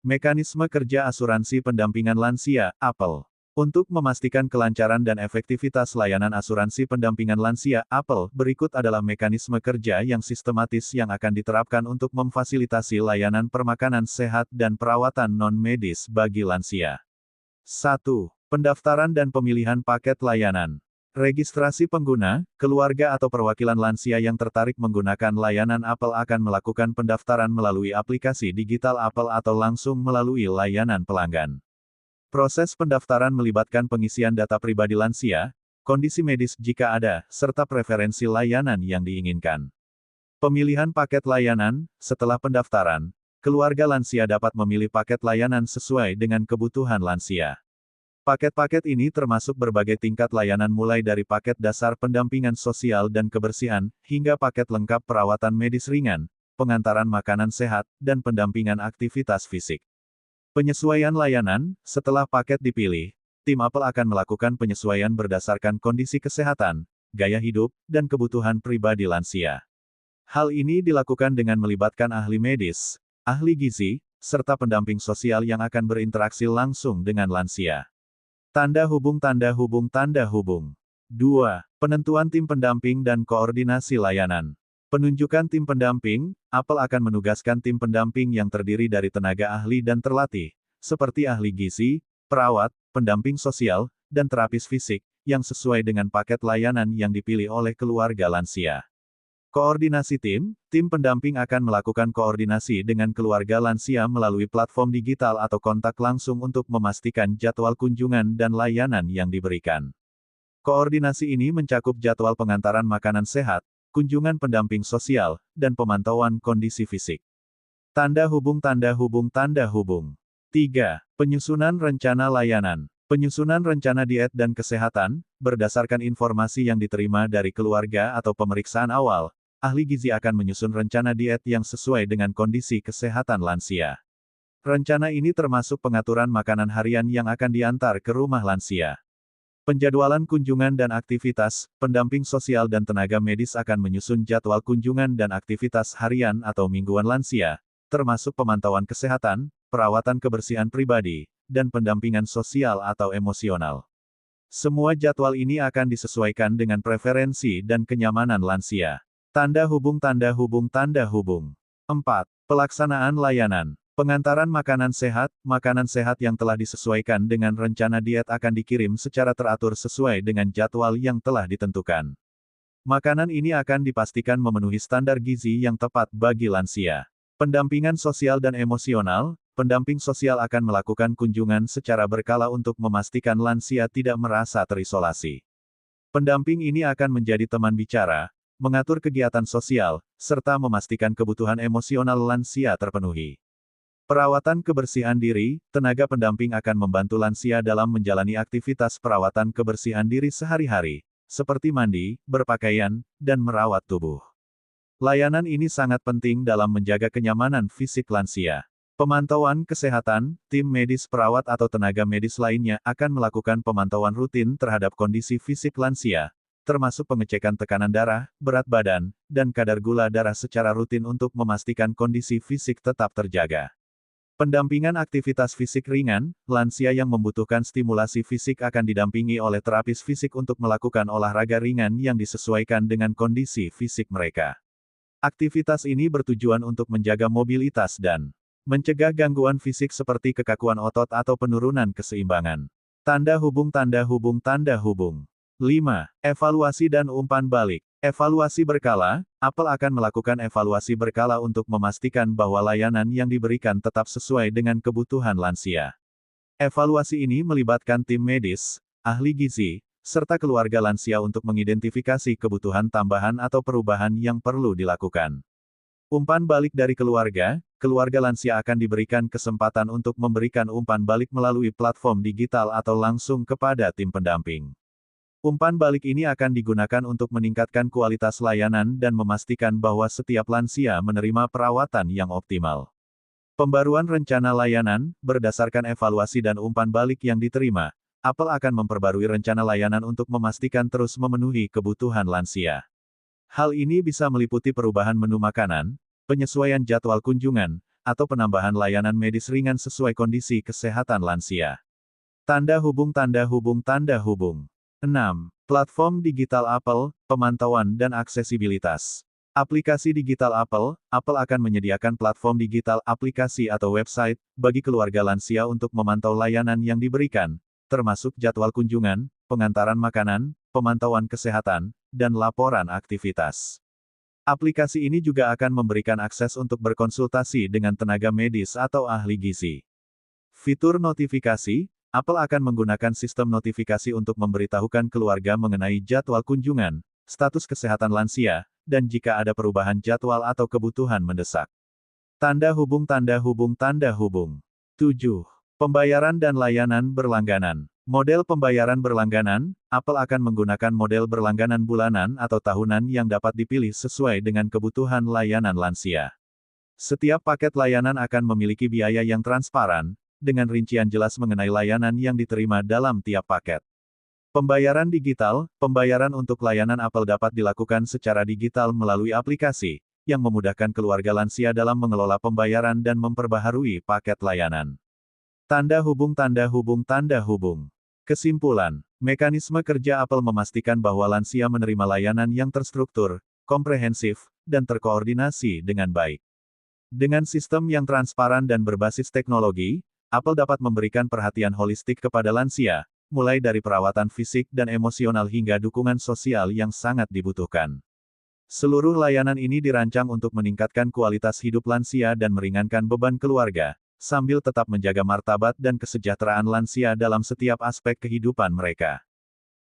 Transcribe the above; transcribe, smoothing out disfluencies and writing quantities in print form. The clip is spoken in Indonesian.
Mekanisme kerja asuransi pendampingan lansia, Apple. Untuk memastikan kelancaran dan efektivitas layanan asuransi pendampingan lansia, Apple, berikut adalah mekanisme kerja yang sistematis yang akan diterapkan untuk memfasilitasi layanan permakanan sehat dan perawatan non-medis bagi lansia. 1. Pendaftaran dan pemilihan paket layanan. Registrasi pengguna, keluarga atau perwakilan lansia yang tertarik menggunakan layanan Apple akan melakukan pendaftaran melalui aplikasi digital Apple atau langsung melalui layanan pelanggan. Proses pendaftaran melibatkan pengisian data pribadi lansia, kondisi medis jika ada, serta preferensi layanan yang diinginkan. Pemilihan paket layanan. Setelah pendaftaran, keluarga lansia dapat memilih paket layanan sesuai dengan kebutuhan lansia. Paket-paket ini termasuk berbagai tingkat layanan mulai dari paket dasar pendampingan sosial dan kebersihan, hingga paket lengkap perawatan medis ringan, pengantaran makanan sehat, dan pendampingan aktivitas fisik. Penyesuaian layanan. Setelah paket dipilih, tim Apple akan melakukan penyesuaian berdasarkan kondisi kesehatan, gaya hidup, dan kebutuhan pribadi lansia. Hal ini dilakukan dengan melibatkan ahli medis, ahli gizi, serta pendamping sosial yang akan berinteraksi langsung dengan lansia. Tanda hubung. 2. Penentuan tim pendamping dan koordinasi layanan. Penunjukan tim pendamping. Apple akan menugaskan tim pendamping yang terdiri dari tenaga ahli dan terlatih, seperti ahli gizi, perawat, pendamping sosial, dan terapis fisik, yang sesuai dengan paket layanan yang dipilih oleh keluarga lansia. Koordinasi tim. Tim pendamping akan melakukan koordinasi dengan keluarga lansia melalui platform digital atau kontak langsung untuk memastikan jadwal kunjungan dan layanan yang diberikan. Koordinasi ini mencakup jadwal pengantaran makanan sehat, kunjungan pendamping sosial, dan pemantauan kondisi fisik. Tanda hubung. 3. Penyusunan rencana layanan. Penyusunan rencana diet dan kesehatan, berdasarkan informasi yang diterima dari keluarga atau pemeriksaan awal, ahli gizi akan menyusun rencana diet yang sesuai dengan kondisi kesehatan lansia. Rencana ini termasuk pengaturan makanan harian yang akan diantar ke rumah lansia. Penjadwalan kunjungan dan aktivitas. Pendamping sosial dan tenaga medis akan menyusun jadwal kunjungan dan aktivitas harian atau mingguan lansia, termasuk pemantauan kesehatan, perawatan kebersihan pribadi, dan pendampingan sosial atau emosional. Semua jadwal ini akan disesuaikan dengan preferensi dan kenyamanan lansia. Tanda hubung. 4. Pelaksanaan layanan. Pengantaran makanan sehat yang telah disesuaikan dengan rencana diet akan dikirim secara teratur sesuai dengan jadwal yang telah ditentukan. Makanan ini akan dipastikan memenuhi standar gizi yang tepat bagi lansia. Pendampingan sosial dan emosional. Pendamping sosial akan melakukan kunjungan secara berkala untuk memastikan lansia tidak merasa terisolasi. Pendamping ini akan menjadi teman bicara, mengatur kegiatan sosial, serta memastikan kebutuhan emosional lansia terpenuhi. Perawatan kebersihan diri. Tenaga pendamping akan membantu lansia dalam menjalani aktivitas perawatan kebersihan diri sehari-hari, seperti mandi, berpakaian, dan merawat tubuh. Layanan ini sangat penting dalam menjaga kenyamanan fisik lansia. Pemantauan kesehatan. Tim medis perawat atau tenaga medis lainnya akan melakukan pemantauan rutin terhadap kondisi fisik lansia, termasuk pengecekan tekanan darah, berat badan, dan kadar gula darah secara rutin untuk memastikan kondisi fisik tetap terjaga. Pendampingan aktivitas fisik ringan. Lansia yang membutuhkan stimulasi fisik akan didampingi oleh terapis fisik untuk melakukan olahraga ringan yang disesuaikan dengan kondisi fisik mereka. Aktivitas ini bertujuan untuk menjaga mobilitas dan mencegah gangguan fisik seperti kekakuan otot atau penurunan keseimbangan. Tanda hubung. 5. Evaluasi dan umpan balik. Evaluasi berkala. Apple akan melakukan evaluasi berkala untuk memastikan bahwa layanan yang diberikan tetap sesuai dengan kebutuhan lansia. Evaluasi ini melibatkan tim medis, ahli gizi, serta keluarga lansia untuk mengidentifikasi kebutuhan tambahan atau perubahan yang perlu dilakukan. Umpan balik dari keluarga. Keluarga lansia akan diberikan kesempatan untuk memberikan umpan balik melalui platform digital atau langsung kepada tim pendamping. Umpan balik ini akan digunakan untuk meningkatkan kualitas layanan dan memastikan bahwa setiap lansia menerima perawatan yang optimal. Pembaruan rencana layanan. Berdasarkan evaluasi dan umpan balik yang diterima, Apple akan memperbarui rencana layanan untuk memastikan terus memenuhi kebutuhan lansia. Hal ini bisa meliputi perubahan menu makanan, penyesuaian jadwal kunjungan, atau penambahan layanan medis ringan sesuai kondisi kesehatan lansia. Tanda hubung tanda hubung tanda hubung. 6. Platform digital Apple, pemantauan dan aksesibilitas. Aplikasi digital Apple akan menyediakan platform digital aplikasi atau website bagi keluarga lansia untuk memantau layanan yang diberikan, termasuk jadwal kunjungan, pengantaran makanan, pemantauan kesehatan, dan laporan aktivitas. Aplikasi ini juga akan memberikan akses untuk berkonsultasi dengan tenaga medis atau ahli gizi. Fitur notifikasi, Apple akan menggunakan sistem notifikasi untuk memberitahukan keluarga mengenai jadwal kunjungan, status kesehatan lansia, dan jika ada perubahan jadwal atau kebutuhan mendesak. Tanda hubung tanda hubung tanda hubung. 7. Pembayaran dan layanan berlangganan. Model pembayaran berlangganan, Apple akan menggunakan model berlangganan bulanan atau tahunan yang dapat dipilih sesuai dengan kebutuhan layanan lansia. Setiap paket layanan akan memiliki biaya yang transparan, dengan rincian jelas mengenai layanan yang diterima dalam tiap paket. Pembayaran digital, pembayaran untuk layanan Apple dapat dilakukan secara digital melalui aplikasi, yang memudahkan keluarga lansia dalam mengelola pembayaran dan memperbaharui paket layanan. Tanda hubung tanda hubung tanda hubung. Kesimpulan, mekanisme kerja Apple memastikan bahwa lansia menerima layanan yang terstruktur, komprehensif, dan terkoordinasi dengan baik. Dengan sistem yang transparan dan berbasis teknologi, Apple dapat memberikan perhatian holistik kepada lansia, mulai dari perawatan fisik dan emosional hingga dukungan sosial yang sangat dibutuhkan. Seluruh layanan ini dirancang untuk meningkatkan kualitas hidup lansia dan meringankan beban keluarga, sambil tetap menjaga martabat dan kesejahteraan lansia dalam setiap aspek kehidupan mereka.